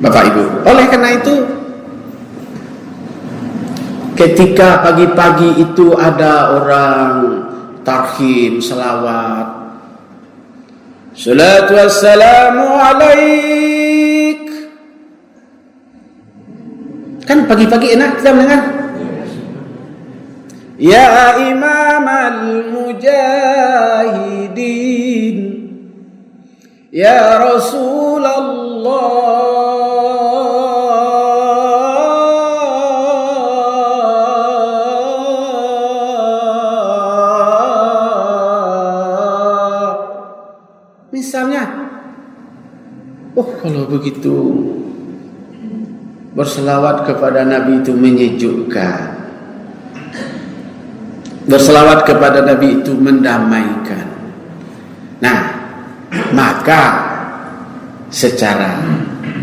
Bapak Ibu. Oleh karena itu, ketika pagi-pagi itu ada orang tarhim, selawat, salatu wassalamu alaik. Kan pagi-pagi enak kita mendengar. Ya imam al-mujahidin, ya Rasulullah, misalnya. Oh, kalau begitu berselawat kepada Nabi itu menyejukkan. Berselawat kepada Nabi itu mendamaikan. Nah, maka secara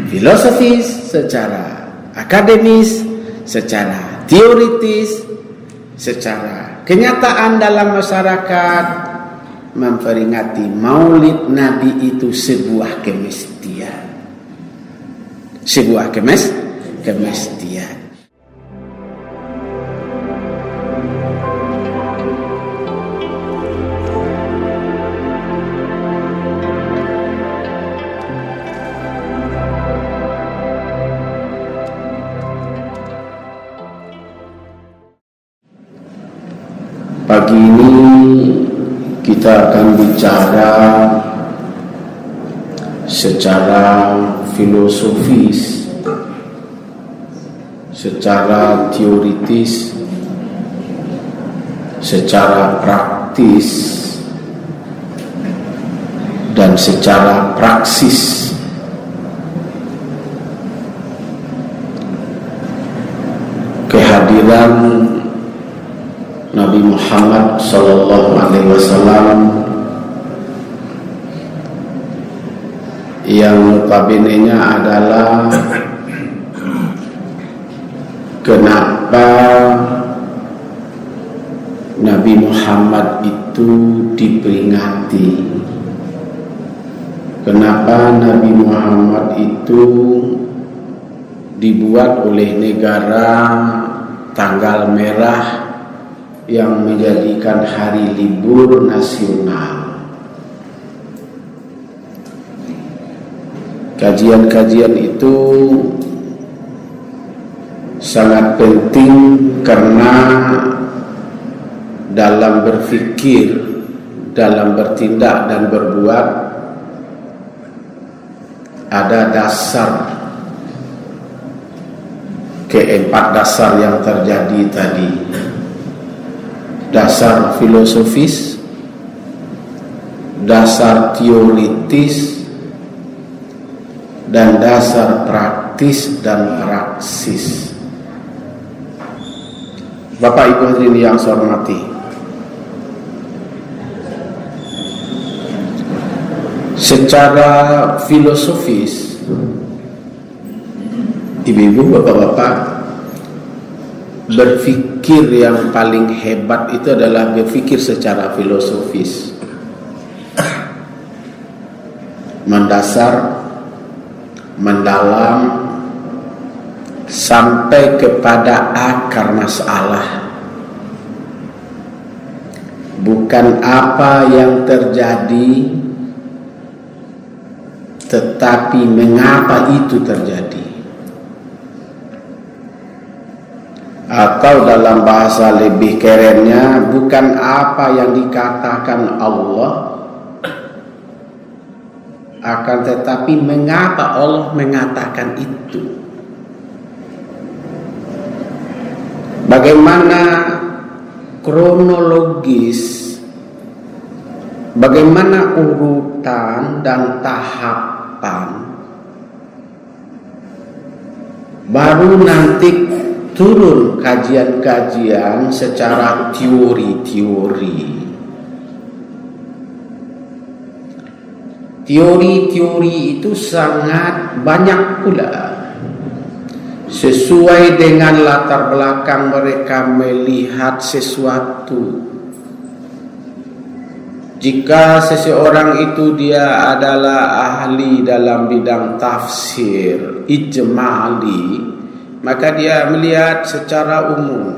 filosofis, secara akademis, secara teoritis, secara kenyataan dalam masyarakat, memperingati Maulid Nabi itu sebuah kemestian. Sebuah kemestian. Pagi ini kita akan bicara secara filosofis, secara teoritis, secara praktis, dan secara praksis. Kehadiran Nabi Muhammad sallallahu alaihi wasallam yang notabene-nya adalah kenapa Nabi Muhammad itu diperingati, kenapa Nabi Muhammad itu dibuat oleh negara tanggal merah yang menjadikan hari libur nasional. Kajian-kajian itu sangat penting karena dalam berpikir, dalam bertindak dan berbuat ada dasar, keempat dasar yang terjadi tadi. Dasar filosofis, dasar teoritis, dan dasar praktis dan praksis. Bapak Ibu hadirin yang saya hormati, secara filosofis, ibu-ibu, bapak-bapak, berpikir yang paling hebat itu adalah berpikir secara filosofis, mendasar, mendalam, sampai kepada akar masalah. Bukan apa yang terjadi, tetapi mengapa itu terjadi. Atau dalam bahasa lebih kerennya, bukan apa yang dikatakan Allah, akan tetapi mengapa Allah mengatakan itu. Bagaimana kronologis, bagaimana urutan dan tahapan, baru nanti turun kajian-kajian secara teori-teori. Teori-teori itu sangat banyak pula, sesuai dengan latar belakang mereka melihat sesuatu. Jika seseorang itu dia adalah ahli dalam bidang tafsir ijmali, maka dia melihat secara umum.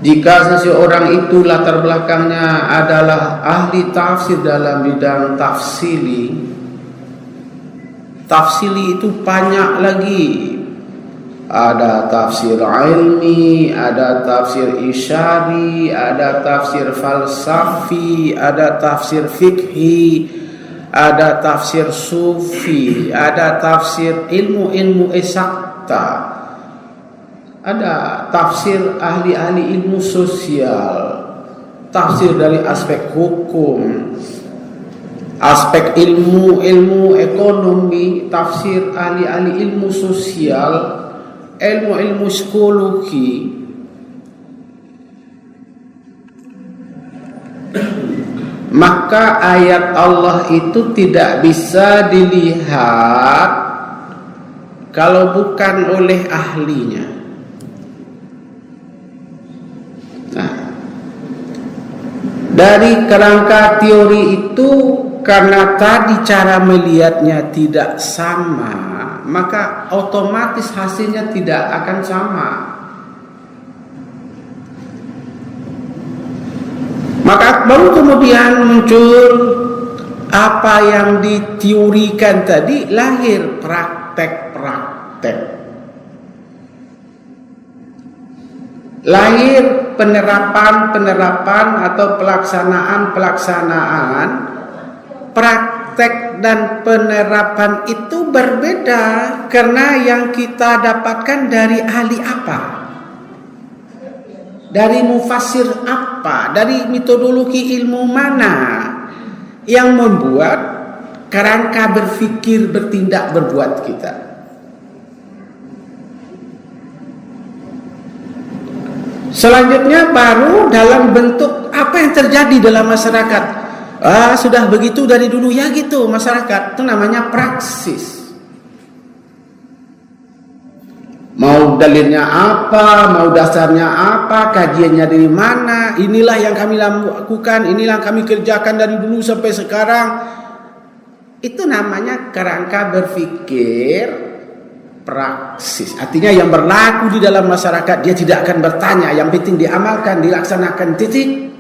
Jika seseorang itu latar belakangnya adalah ahli tafsir dalam bidang tafsili, tafsili itu banyak lagi. Ada tafsir ilmi, ada tafsir isyari, ada tafsir falsafi, ada tafsir fikhi, ada tafsir sufi, ada tafsir ilmu-ilmu eksakta, ada tafsir ahli-ahli ilmu sosial, tafsir dari aspek hukum, aspek ilmu ekonomi, tafsir ahli-ahli ilmu sosial, ilmu psikologi. Maka ayat Allah itu tidak bisa dilihat kalau bukan oleh ahlinya. Nah, dari kerangka teori itu, karena tadi cara melihatnya tidak sama, maka otomatis hasilnya tidak akan sama. Maka baru kemudian muncul apa yang diteorikan tadi, lahir praktek-praktek, lahir penerapan atau pelaksanaan. Praktek dan penerapan itu berbeda karena yang kita dapatkan dari ahli apa, dari mufassir apa, dari metodologi ilmu mana yang membuat kerangka berpikir, bertindak, berbuat kita. Selanjutnya baru dalam bentuk apa yang terjadi dalam masyarakat. Sudah begitu dari dulu ya gitu masyarakat. Itu namanya praksis. Mau dalilnya apa, mau dasarnya apa, kajiannya dari mana, inilah yang kami lakukan, inilah yang kami kerjakan dari dulu sampai sekarang. Itu namanya kerangka berpikir praksis. Artinya yang berlaku di dalam masyarakat, dia tidak akan bertanya, yang penting diamalkan, dilaksanakan, titik.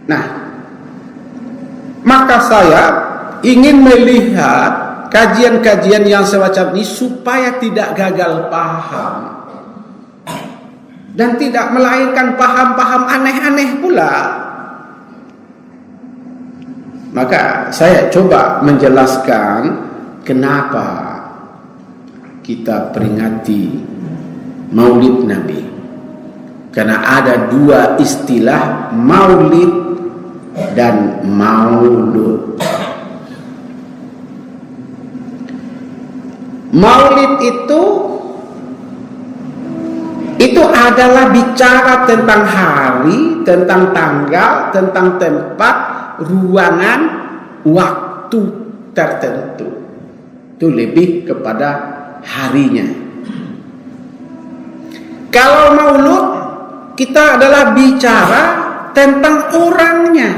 Nah, maka saya ingin melihat kajian-kajian yang semacam ini supaya tidak gagal paham dan tidak melahirkan paham-paham aneh-aneh pula. Maka saya coba menjelaskan kenapa kita peringati Maulid Nabi. Karena ada dua istilah, maulid dan maulud. Maulid itu adalah bicara tentang hari, tentang tanggal, tentang tempat, ruangan, waktu tertentu. Itu lebih kepada harinya. Kalau maulud, kita adalah bicara tentang orangnya.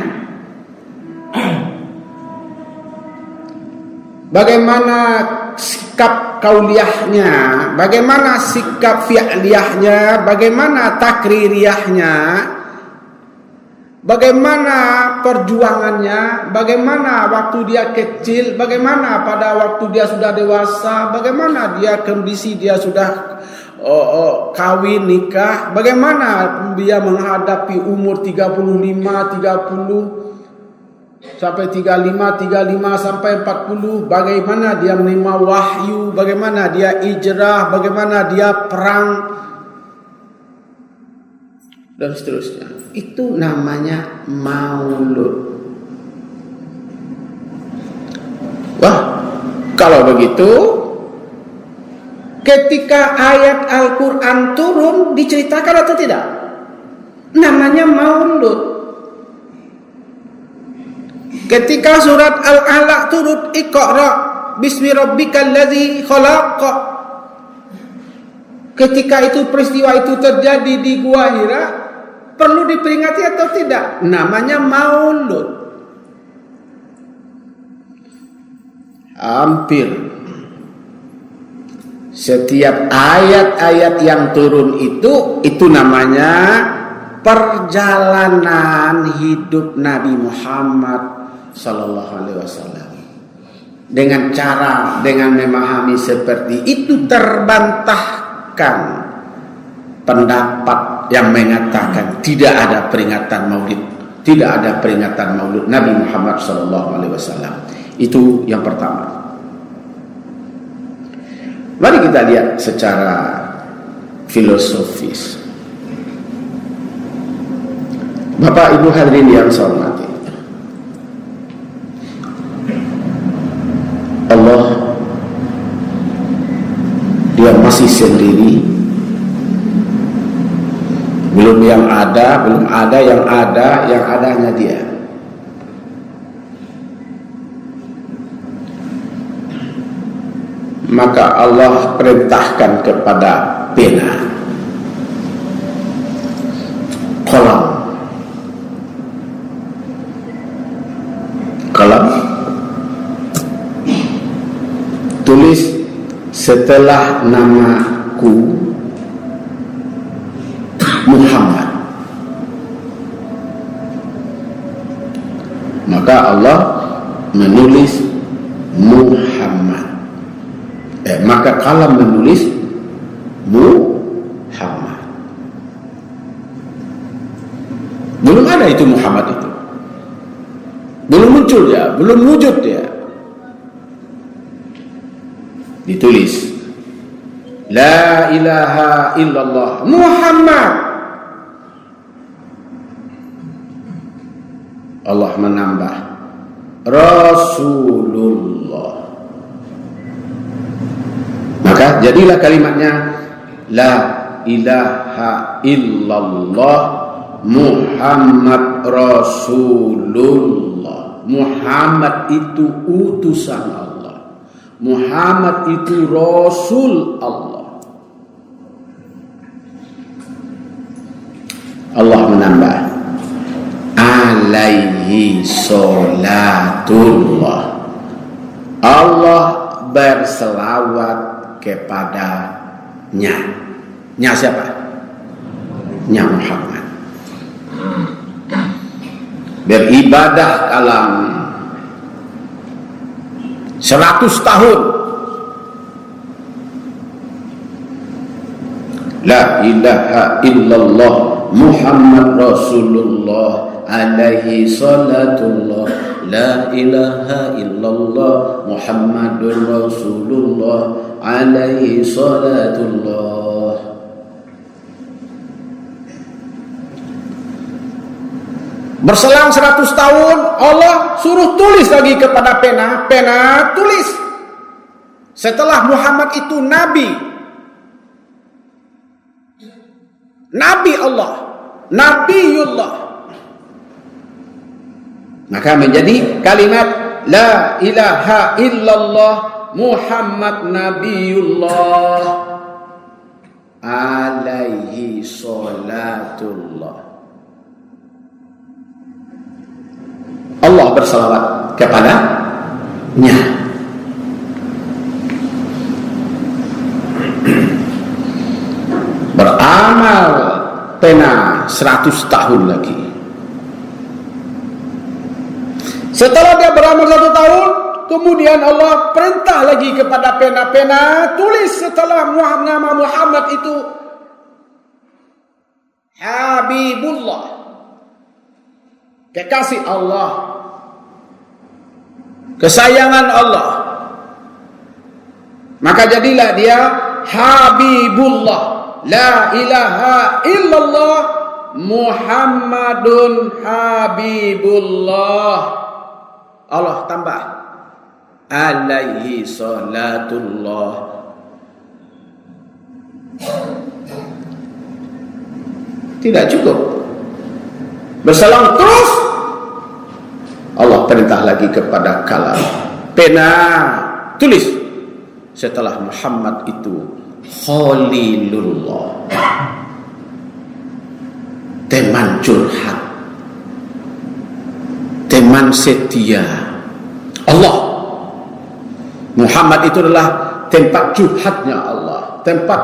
Bagaimana sikap kauliyahnya, bagaimana sikap fi'liyahnya, bagaimana takririyahnya, bagaimana perjuangannya, bagaimana waktu dia kecil, bagaimana pada waktu dia sudah dewasa, bagaimana dia kondisi dia sudah kawin, nikah, bagaimana dia menghadapi umur 35, 30 sampai 35 sampai 40, bagaimana dia menerima wahyu, bagaimana dia hijrah, bagaimana dia perang dan seterusnya. Itu namanya maulud. Wah, kalau begitu ketika ayat Al-Quran turun diceritakan atau tidak? Namanya maulud. Ketika surat Al-Alaq turun, Iqra bismi rabbikal ladzi khalaq, ketika itu peristiwa itu terjadi di Gua Hira, perlu diperingati atau tidak? Namanya Maulud. Hampir setiap ayat-ayat yang turun itu namanya perjalanan hidup Nabi Muhammad sallallahu alaihi wasallam. Dengan memahami seperti itu, terbantahkan pendapat yang mengatakan tidak ada peringatan Maulid, tidak ada peringatan Maulid Nabi Muhammad sallallahu alaihi wasallam. Itu yang pertama. Mari kita lihat secara filosofis. Bapak Ibu hadirin yang saya hormati, Allah, Dia masih sendiri. Belum ada yang adanya Dia. Maka Allah perintahkan kepada pena, qalam, tulis setelah namaku Muhammad. Maka Allah menulis Muhammad. Maka kalam menulis Muhammad. Belum ada itu Muhammad itu. Belum muncul dia, belum wujud dia. Ditulis La ilaha illallah Muhammad. Allah menambah Rasulullah. Maka jadilah kalimatnya La ilaha illallah Muhammad Rasulullah. Muhammad itu utusan Allah. Muhammad itu Rasul Allah. Allah menambah alaihi sholatullah. Allah berselawat kepadanya. Nya siapa? Nya Muhammad. Beribadah dalam 100 tahun. La ilaha illallah Muhammad Rasulullah alaihi salatullah. La ilaha illallah Muhammadur Rasulullah alaihi salatullah. Berselang 100 tahun Allah suruh tulis lagi kepada pena. Pena tulis. Setelah Muhammad itu Nabi. Nabi Allah. Nabiullah. Maka menjadi kalimat La ilaha illallah Muhammad Nabiullah alaihi salatullah. Allah bersalawat kepadanya. Beramal pena 100 tahun lagi. Setelah dia beramal 1 tahun, kemudian Allah perintah lagi kepada pena-pena, tulis setelah nama Muhammad itu Habibullah, kekasih Allah, kesayangan Allah. Maka jadilah dia Habibullah. La ilaha illallah Muhammadun Habibullah. Allah tambah alaihi salatullah. Tidak cukup. Berselang terus Allah perintah lagi kepada kalam. Pena tulis setelah Muhammad itu Khalilullah, teman curhat, teman setia Allah. Muhammad itu adalah tempat curhatnya Allah, tempat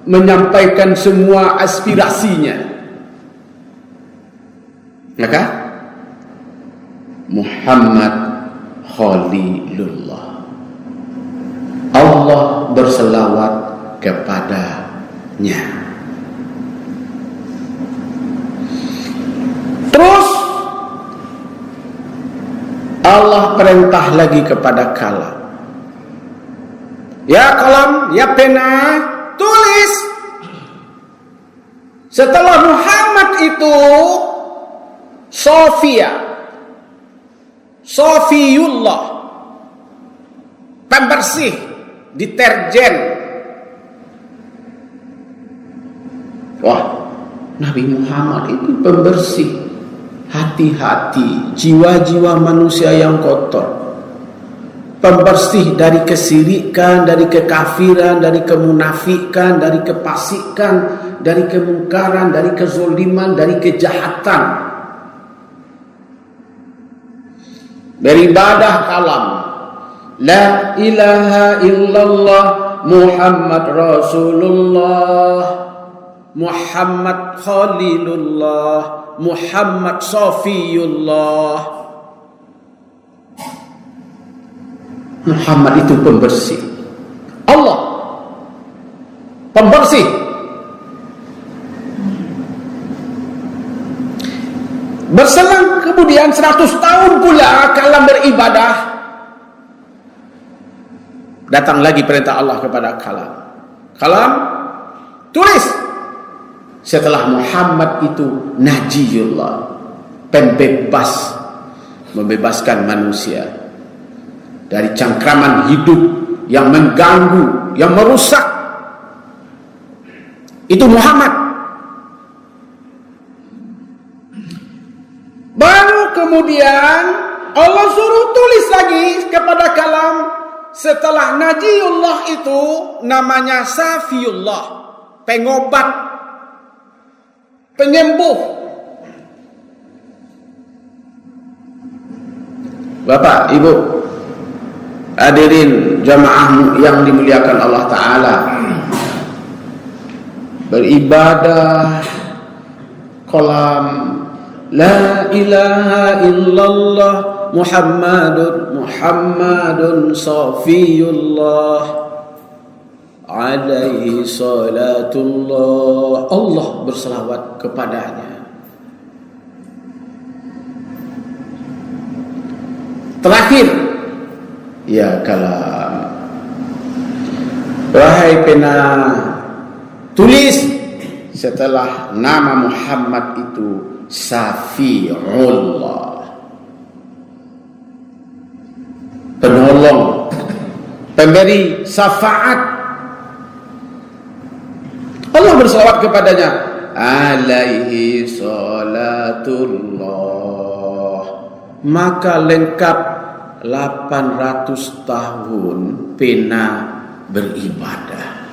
menyampaikan semua aspirasinya. Maka Muhammad Khalilullah, Allah berselawat kepadanya. Terus Allah perintah lagi kepada kalam, ya kalam, ya pena, tulis. Setelah Muhammad itu Sofiyullah, pembersih, deterjen. Wah, Nabi Muhammad itu pembersih hati-hati, jiwa-jiwa manusia yang kotor, pembersih dari kesirikan, dari kekafiran, dari kemunafikan, dari kepasikan, dari kemungkaran, dari kezoliman, dari kejahatan. Beribadah kalam, la ilaha illallah Muhammad Rasulullah, Muhammad Khalilullah, Muhammad Sofiyullah. Muhammad itu pembersih, Allah pembersih. Berselang kemudian 100 tahun pula kalam beribadah, datang lagi perintah Allah kepada kalam, kalam tulis. Setelah Muhammad itu Najiyullah, pembebas, membebaskan manusia dari cangkraman hidup yang mengganggu, yang merusak. Itu Muhammad. Baru kemudian Allah suruh tulis lagi kepada kalam. Setelah Najiyullah itu namanya Safiyullah, pengobat, penyembuh. Bapak, Ibu, hadirin jamaah yang dimuliakan Allah Ta'ala, beribadah kalam la ilaha illallah Muhammadun Safiyullah alaihi salatullah. Allah berselawat kepadanya. Terakhir, ya kalam, wahai pena, tulis setelah nama Muhammad itu Safiullah, penolong, pemberi syafaat. Allah berselawat kepadanya, alaihi salatullah. Maka lengkap 800 tahun pena beribadah.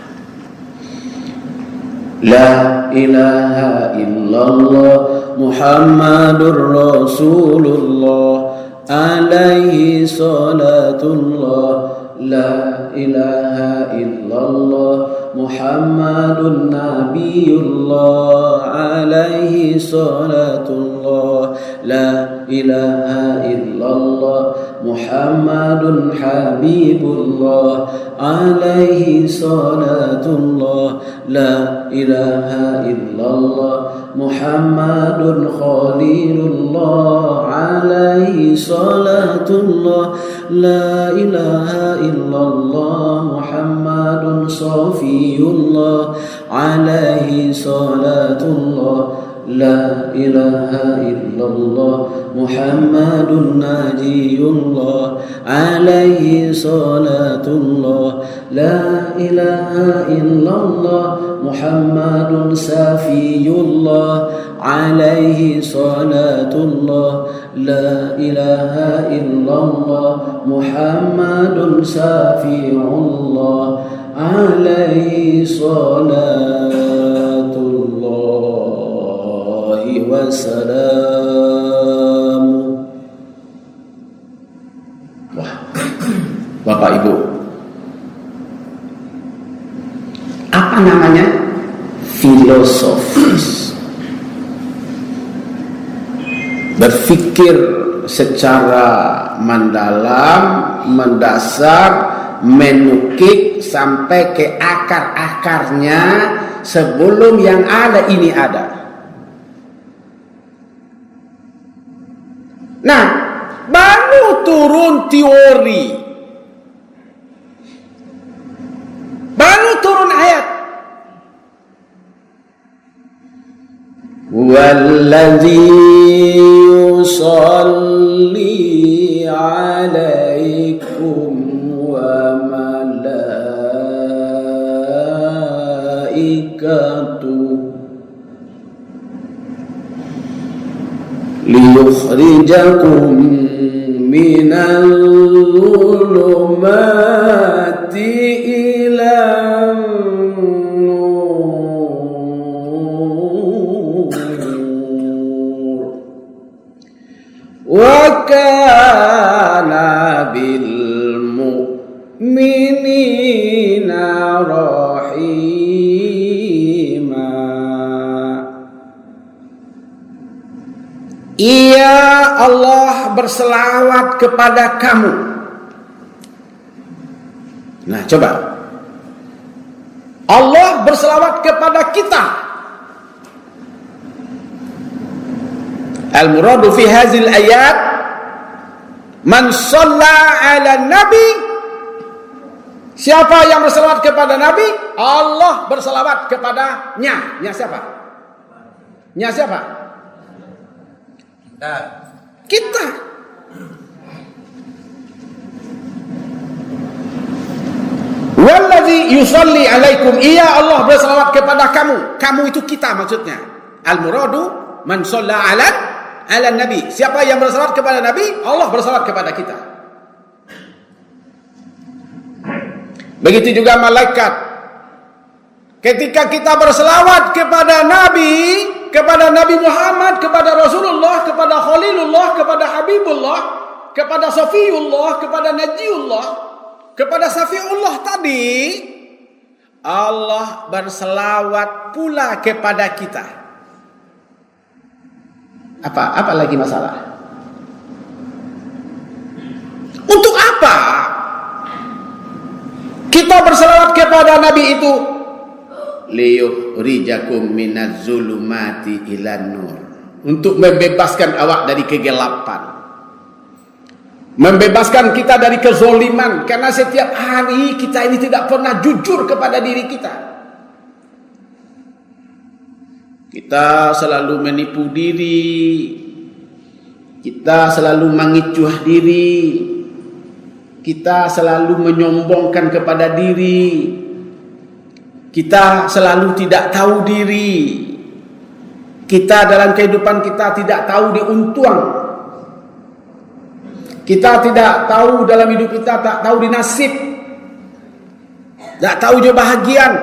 La ilaha illallah Muhammadur Rasulullah alaihi salatullah. La ilaha illallah Muhammadun Nabiyullah alaihi salatullah. La ilaha illallah Muhammadun Habibullah alaihi salatullah. La ilaha illallah Muhammadun Khalilullah alaihi salatullah. La ilaha illallah Muhammadun Safiyullah alaihi salatullah. لا إله إلا الله محمد نبي الله عليه صلاة الله لا إله إلا الله محمد سفي الله عليه صلاة الله لا إله إلا الله محمد سفي الله عليه صلاة الله وسلام. Wah, Bapak Ibu, apa namanya? Filosofis. Berpikir secara mendalam, mendasar, menukik sampai ke akar-akarnya sebelum yang ada ini ada. Nah, baru turun teori, baru turun ayat. Walladzi yusalli alaikum wa malaikatuh liyukhrijakum minal zulumati ilan wa kana bil mu'minina rahima. Ia Allah berselawat kepada kamu. Nah, coba Allah berselawat kepada kita. Al-muradu fi hazil ayat man shalla ala nabi. Siapa yang berselawat kepada Nabi? Allah berselawat kepadanya. Nya siapa? Nya siapa? Kita. Walladzi yusalli alaikum. Ia Allah berselawat kepada kamu. Kamu itu kita maksudnya. Al-muradu man shalla ala nabi. Siapa yang berselawat kepada Nabi? Allah berselawat kepada kita. Begitu juga malaikat. Ketika kita berselawat kepada Nabi Muhammad, kepada Rasulullah, kepada Khalilullah, kepada Habibullah, kepada Safiullah, kepada Najiullah, kepada Safiullah tadi, Allah berselawat pula kepada kita. Apa lagi masalah? Untuk apa kita berselawat kepada Nabi itu? Liyukhrijakum minaz zulumati ilan nur. Untuk membebaskan awak dari kegelapan. Membebaskan kita dari kezoliman. Karena setiap hari kita ini tidak pernah jujur kepada diri kita. Kita selalu menipu diri. Kita selalu mengicuh diri. Kita selalu menyombongkan kepada diri. Kita selalu tidak tahu diri. Kita dalam kehidupan kita tidak tahu diuntung. Kita tidak tahu dalam hidup kita, tak tahu di nasib. Tak tahu je bahagian.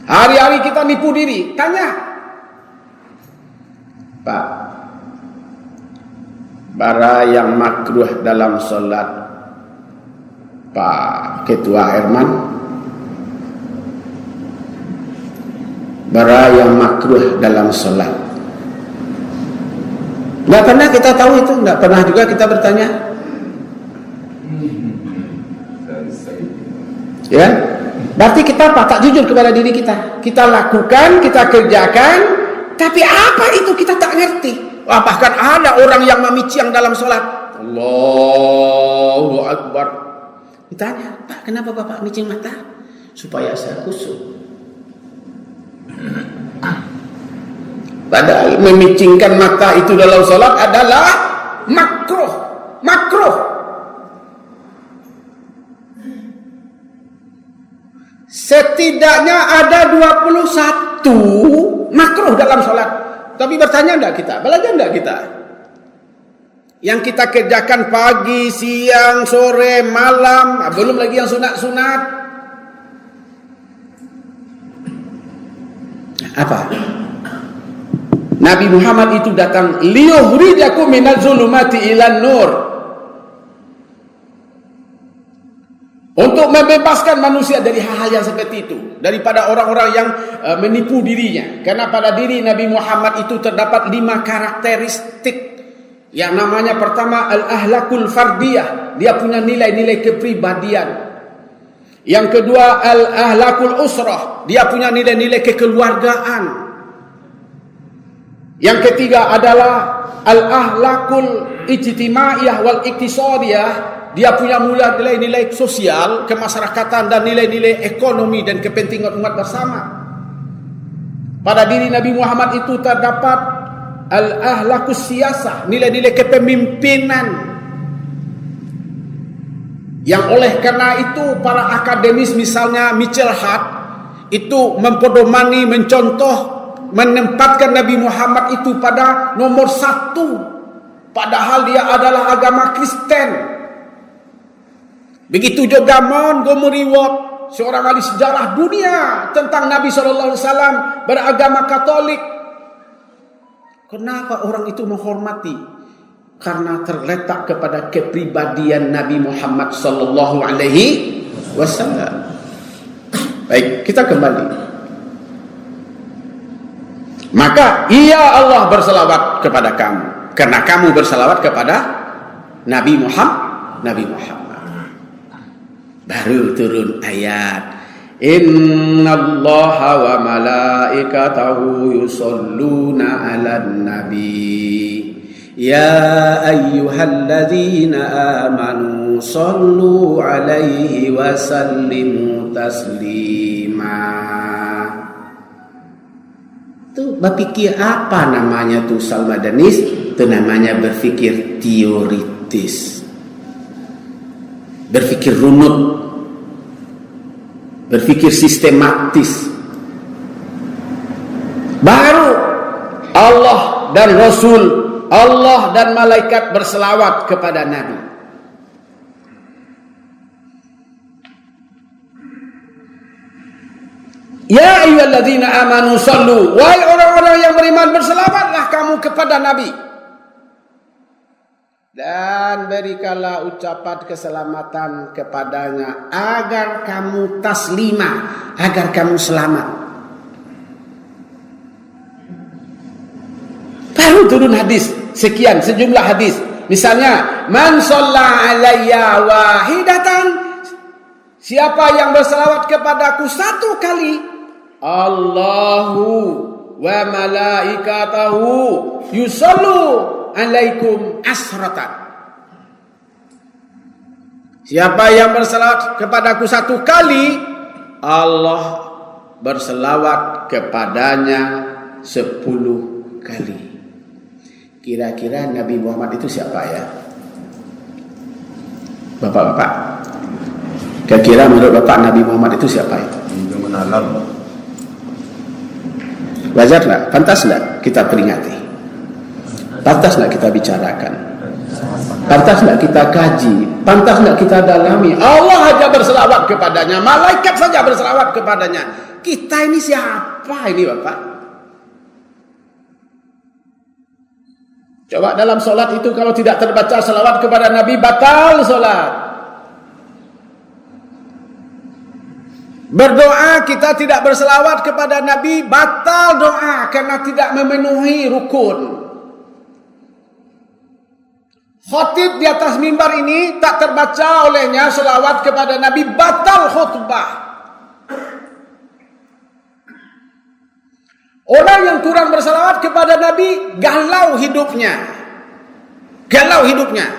Hari-hari kita nipu diri. Tanya, Pak, bara yang makruh dalam solat, Pak Ketua Herman, bara yang makruh dalam solat. Tidak pernah kita tahu itu, tidak pernah juga kita bertanya. Ya, berarti kita apa? Tak jujur kepada diri kita. Kita lakukan, kita kerjakan, tapi apa itu kita tak ngerti. Bahkan ada orang yang memicing dalam solat. Allahu Akbar. Ditanya, Pak, kenapa Bapak micing mata? Supaya saya khusyuk. Padahal memicingkan mata itu dalam salat adalah makruh. Setidaknya ada 21 makruh dalam salat. Tapi bertanya enggak kita? Belajar enggak kita? Yang kita kerjakan pagi, siang, sore, malam, belum lagi yang sunat-sunat. Apa? Nabi Muhammad itu datang liyukhrijakum minaz zulumati ilan nur, untuk membebaskan manusia dari hal-hal yang seperti itu, daripada orang-orang yang menipu dirinya. Karena pada diri Nabi Muhammad itu terdapat 5 karakteristik. Yang namanya pertama al-ahlakul fardiyah, dia punya nilai-nilai kepribadian. Yang kedua al-ahlakul usrah, dia punya nilai-nilai kekeluargaan. Yang ketiga adalah al-ahlakul ijtimaiyah wal iktisadiyah, dia punya nilai-nilai sosial, kemasyarakatan dan nilai-nilai ekonomi dan kepentingan umat bersama. Pada diri Nabi Muhammad itu terdapat al-ahlakus siyasah, nilai-nilai kepemimpinan. Yang oleh karena itu para akademis misalnya Mitchell Hart itu mempedomani, mencontoh, menempatkan Nabi Muhammad itu pada nomor 1, padahal dia adalah agama Kristen. Begitu juga Montgomery Ward, seorang ahli sejarah dunia tentang Nabi SAW, beragama Katolik. Kenapa orang itu menghormati? Karena terletak kepada kepribadian Nabi Muhammad SAW. Baik, kita kembali. Maka ia Allah berselawat kepada kamu, karena kamu berselawat kepada Nabi Muhammad. Baru turun ayat, innallaha wa malaikatahu yusholluna 'alan nabi ya ayyuhalladzina amanu shallu 'alaihi wa sallimu taslima. Itu berpikir apa namanya tuh Salmadanis? Itu namanya berpikir teoritis, berpikir runut, berpikir sistematis. Baru Allah dan Rasul, Allah dan malaikat berselawat kepada Nabi. Ya ayyuhalladzina amanu sallu, wahai orang-orang yang beriman, berselawatlah kamu kepada Nabi. Dan berikanlah ucapan keselamatan kepadanya, agar kamu taslimah, agar kamu selamat. Baru turun hadis, sekian, sejumlah hadis. Misalnya, man shalla alayya wahidatan, siapa yang berselawat kepadaku 1 kali, Allahu wa malaikatahu yusallu alaikum asratan. Siapa yang berselawat kepadaku 1 kali, Allah berselawat kepadanya 10 kali. Kira-kira Nabi Muhammad itu siapa ya? Bapak-bapak, kira-kira menurut Bapak Nabi Muhammad itu siapa ya? Wajar nggak? Pantas nggak kita peringati? Pantas nggak kita bicarakan? Pantas nggak kita kaji? Pantas nggak kita dalami? Allah aja berselawat kepadanya, malaikat saja berselawat kepadanya. Kita ini siapa ini Bapak? Coba dalam sholat itu kalau tidak terbaca selawat kepada Nabi, batal sholat. Berdoa kita tidak berselawat kepada Nabi, batal doa karena tidak memenuhi rukun. Khotib di atas mimbar ini tak terbaca olehnya selawat kepada Nabi, batal khutbah. Orang yang kurang berselawat kepada Nabi galau hidupnya. Galau hidupnya.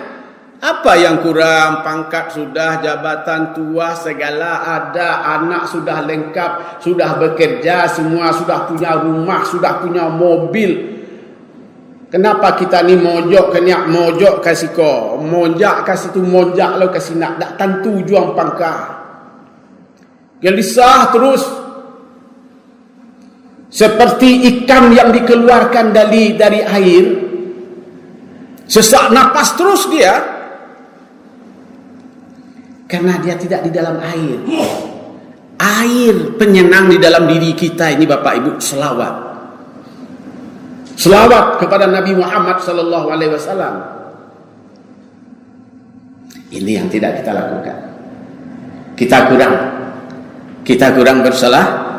Apa yang kurang? Pangkat sudah, jabatan tua, segala ada, anak sudah lengkap, sudah bekerja, semua sudah punya rumah, sudah punya mobil. Kenapa kita ni mojok kenyak mojok kasih ko, monjak kasih tu monjak lo kasih nak, tak tentu juang pangkat. Gelisah terus. Seperti ikan yang dikeluarkan dari air, sesak napas terus dia, karena dia tidak di dalam air. Air penyenang di dalam diri kita ini, Bapak Ibu, selawat. Selawat kepada Nabi Muhammad sallallahu alaihi wasallam. Ini yang tidak kita lakukan. Kita kurang bersalah.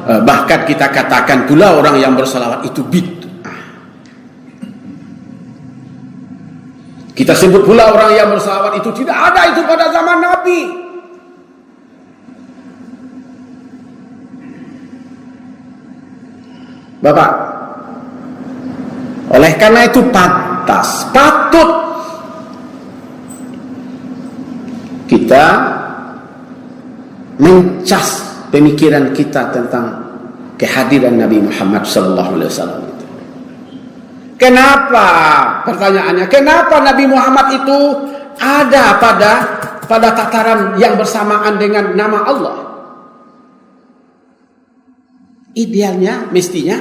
Bahkan kita katakan pula orang yang bersalawat itu bid'ah. Kita sebut pula orang yang bersalawat itu tidak ada itu pada zaman Nabi. Bapak, oleh karena itu patut kita mencas pemikiran kita tentang kehadiran Nabi Muhammad sallallahu alaihi wasallam itu. Kenapa? Pertanyaannya, kenapa Nabi Muhammad itu ada pada tataran yang bersamaan dengan nama Allah? Idealnya, mestinya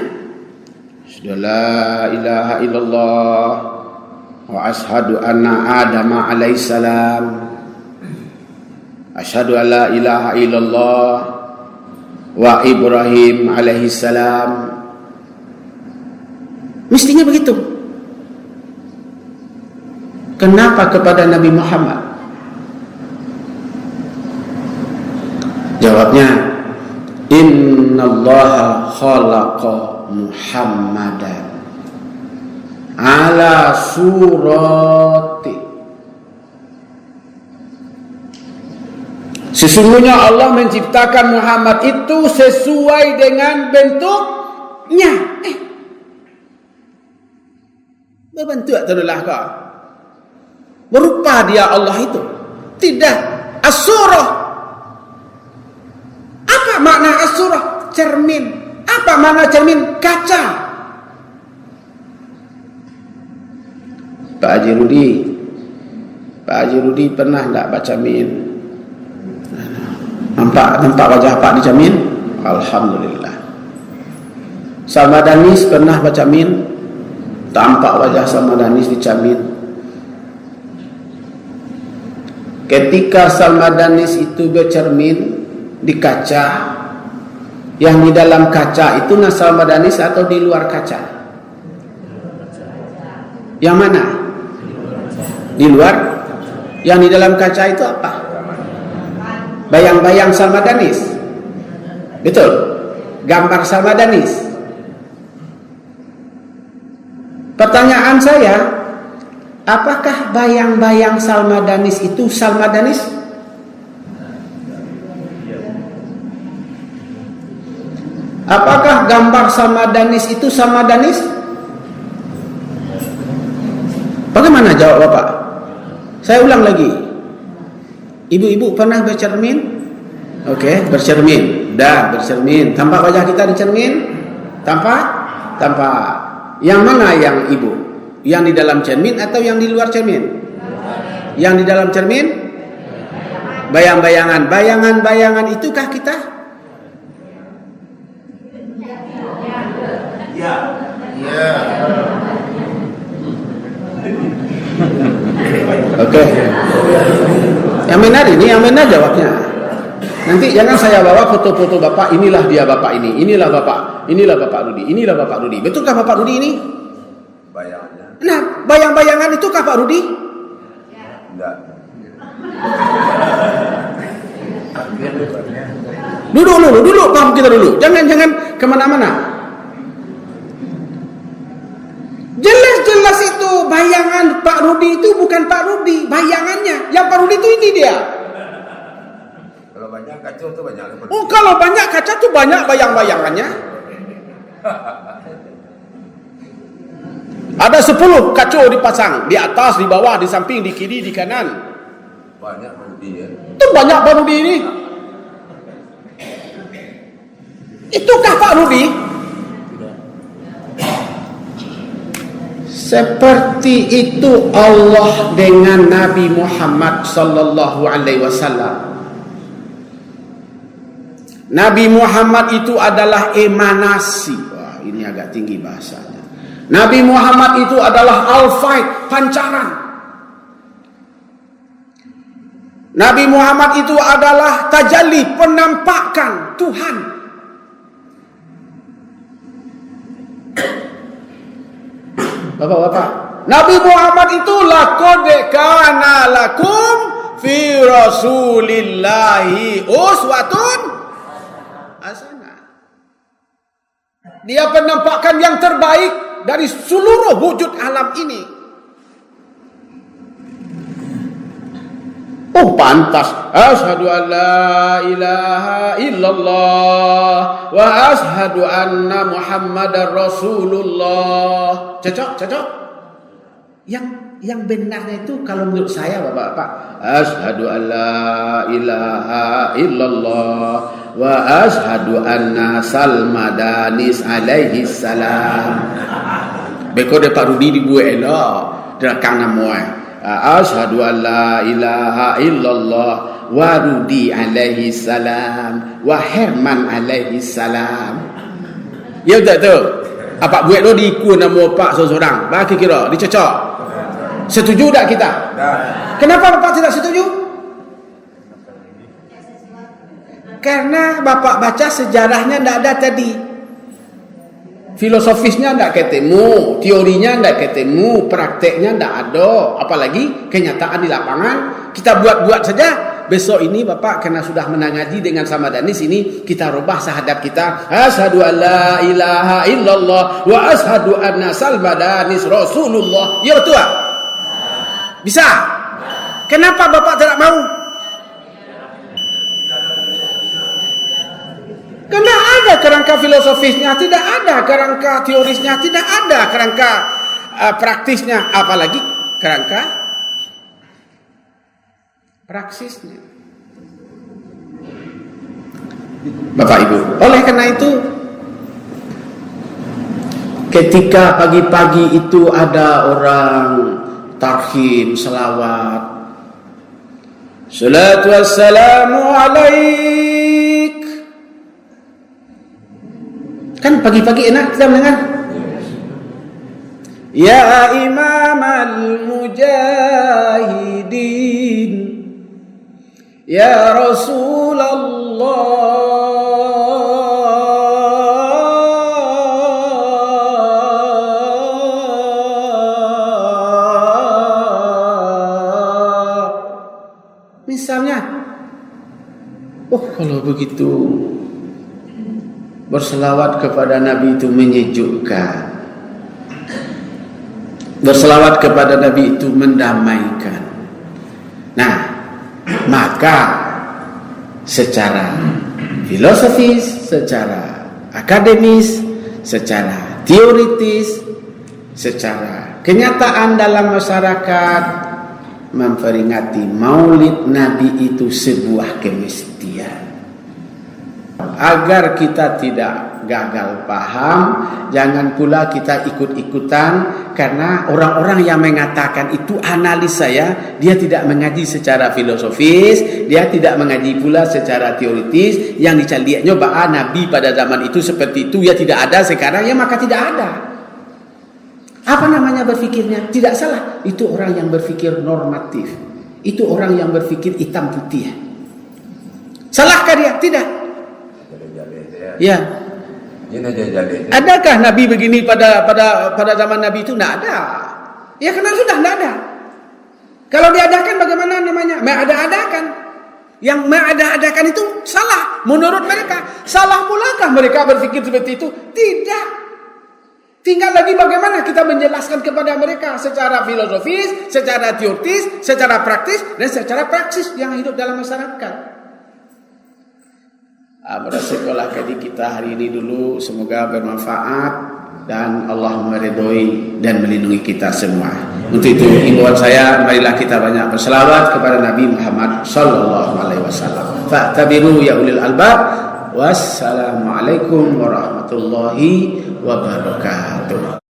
la ilaha illallah wa ashhadu anna Adam alaihissalam, asyhadu an la ilaha illallah wa Ibrahim alaihissalam. Mestinya begitu. Kenapa kepada Nabi Muhammad? Jawabnya, innallaha khalaqa Muhammadan ala surati. Sesungguhnya Allah menciptakan Muhammad itu sesuai dengan bentuknya. Berbentuk itulah kau. Berupa dia Allah itu. Tidak. As-surah. Apa makna as-surah? Cermin. Apa makna cermin? Kaca. Pak Haji Rudi pernah tak baca min? Nampak wajah Pak di cermin? Alhamdulillah. Salma Danis pernah baca min? Tampak wajah Salma Danis di cermin. Ketika Salma Danis itu bercermin di kaca, yang di dalam kaca itu Salma Danis atau di luar kaca? Yang mana? Di luar. Yang di dalam kaca itu apa? Bayang-bayang Salma Danis. Betul. Gambar Salma Danis. Pertanyaan saya, apakah bayang-bayang Salma Danis itu Salma Danis? Apakah gambar Salma Danis itu Salma Danis? Bagaimana jawab Bapak? Saya ulang lagi. Ibu-ibu pernah bercermin? Oke, bercermin. Dah bercermin. Tampak wajah kita di cermin? Tampak. Yang mana yang ibu? Yang di dalam cermin atau yang di luar cermin? Yang di dalam cermin? Bayang-bayangan. Bayangan-bayangan itukah kita? Ya. Oke. Yang benar ini, yang benar jawabnya. Nanti jangan saya bawa foto-foto Bapak, inilah dia Bapak ini, inilah Bapak Rudi, inilah Bapak Rudi. Betulkah Bapak Rudi ini? Bayangannya. Nah, bayang-bayangan itukah Pak Rudi? Enggak. Duduk, paham kita dulu. Jangan kemana-mana. Jelas-jelas itu bayangan Pak Rudi itu bukan Pak Rudi, bayangannya. Yang Pak Rudi itu ini dia. Kalau banyak kaca itu banyak. Oh, kalau banyak kaca itu banyak bayang-bayangannya. Ada 10 kaca dipasang, di atas, di bawah, di samping, di kiri, di kanan. Banyak parodi ya. Itu banyak Pak Rudi ini. Itukah Pak Rudi? Seperti itu Allah dengan Nabi Muhammad sallallahu alaihi wasallam. Nabi Muhammad itu adalah emanasi. Wah, ini agak tinggi bahasanya. Nabi Muhammad itu adalah al-faid, pancaran. Nabi Muhammad itu adalah tajalli, penampakan Tuhan. Bapak-bapak, Nabi Muhammad itu laqad kana lakum fi rasulillahi uswatun hasanah. Dia penampakan yang terbaik dari seluruh wujud alam ini. Oh, pantas. Asyhadu an la ilaha illallah wa asyhadu anna Muhammadar Rasulullah. Cocok. Yang benarnya itu kalau menurut saya Bapak-bapak, asyhadu an la ilaha illallah wa asyhadu anna Salmadanis alaihi salam. Beko de Pak Rudi dibuat elok derakang nama. Asyhadu an la ilaha illallah wa Rudi alaihi salam wa Herman alaihi salam. Ya betul tu. Apa buat tu diikut nama Pak seorang. Bagi kira dicocok. Setuju tak kita? Kenapa Bapak tidak setuju? Karena Bapak baca sejarahnya tidak ada tadi. Filosofisnya tidak ketemu, teorinya tidak ketemu, prakteknya tidak ada. Apalagi kenyataan di lapangan, kita buat-buat saja. Besok ini Bapak karena sudah menangaji dengan Samadanis ini, kita rubah syahadat kita. Asyhadu an la ilaha illallah wa asyhadu anna Salmadanis Rasulullah. Ya betul tak? Bisa? Kenapa Bapak tidak mau? Karena ada kerangka filosofisnya, tidak ada kerangka teorisnya, tidak ada kerangka praktisnya, apalagi kerangka praksisnya. Bapak Ibu, oleh karena itu ketika pagi-pagi itu ada orang tarhim, selawat, salatu wassalamu alaik. Kan pagi-pagi enak kita mendengar. Ya Imam al-Mujahidin, Ya Rasulullah, misalnya. Oh, kalau begitu berselawat kepada Nabi itu menyejukkan. Berselawat kepada Nabi itu mendamaikan. Nah, maka secara filosofis, secara akademis, secara teoritis, secara kenyataan dalam masyarakat memperingati Maulid Nabi itu sebuah kemestian. Agar kita tidak gagal paham, jangan pula kita ikut-ikutan, karena orang-orang yang mengatakan itu analis saya, dia tidak mengaji secara filosofis, dia tidak mengaji pula secara teoritis, yang dicaliaknya bahwa Nabi pada zaman itu seperti itu, ya tidak ada sekarang, ya maka tidak ada. Apa namanya berfikirnya? Tidak salah, itu orang yang berfikir normatif, itu orang yang berfikir hitam putih. Salahkah dia? Tidak. Ya. Adakah Nabi begini pada zaman Nabi itu? Tidak ada. Ya karena sudah tidak ada. Kalau diadakan bagaimana namanya? Mengada-adakan. Yang mengada-adakan itu salah menurut mereka. Salah mulakah mereka berpikir seperti itu? Tidak. Tinggal lagi bagaimana kita menjelaskan kepada mereka secara filosofis, secara teoritis, secara praktis, dan secara praksis yang hidup dalam masyarakat. Pada sekolah kaji kita hari ini dulu, semoga bermanfaat. dan Allah meridhoi dan melindungi kita semua. Untuk itu himbauan saya, marilah kita banyak berselawat kepada Nabi Muhammad sallallahu alaihi wasallam. Fa'tabiru ya ulil albab. Wassalamualaikum warahmatullahi wabarakatuh.